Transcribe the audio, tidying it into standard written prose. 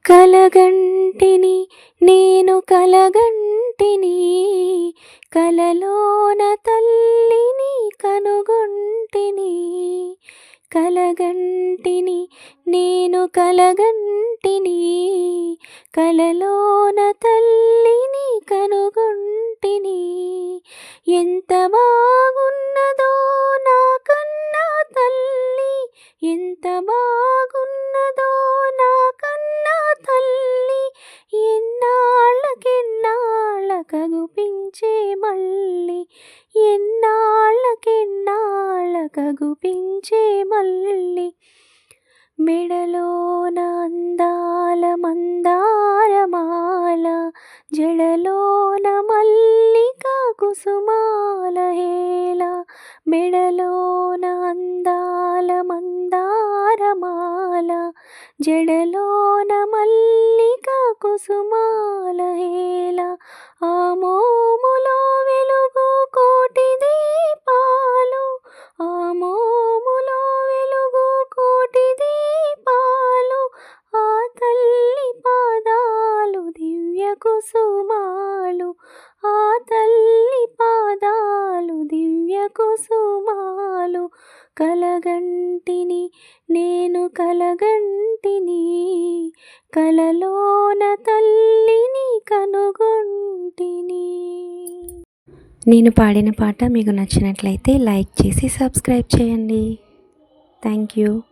కలగంటిని నేను కలగంటిని, కలలోన తల్లిని కనుగొంటిని. కలగంటిని నేను కలగంటిని, కలలోన తల్లిని కనుగొంటిని. ఎంత బాగున్నదో నా కన్నా తల్లి, ఎంత బాగున్నదో నా కన్నా తల్లి. ఎన్నాళ్ళకెన్నాళ్ళకగుపించే మళ్ళీ, ఎన్నాళ్ళకెన్నాళ్ళకగుపించే మళ్ళీ. మెడలోన అందాల మందారమాల, జడలోన మల్లిక కుసుమాల హేళ. మెడలోన అందాల మందారమాల, జడలోన మల్లిక కుసుమాల హేళ. ఆ మోములో వెలుగు కోటి దీపాలు, ఆ మోములో వెలుగు కోటి దీపాలు. ఆ తల్లి పాదాలు దివ్య కుసుమాలు, ఆ తల్లి పాదాలు దివ్య కుసుమాలు. కలగంటిని నేను కలగంటిని, కలలోన తల్లిని కనుగొంటిని. నేను పాడిన పాట మీకు నచ్చినట్లయితే లైక్ చేసి సబ్స్క్రైబ్ చేయండి. Thank you.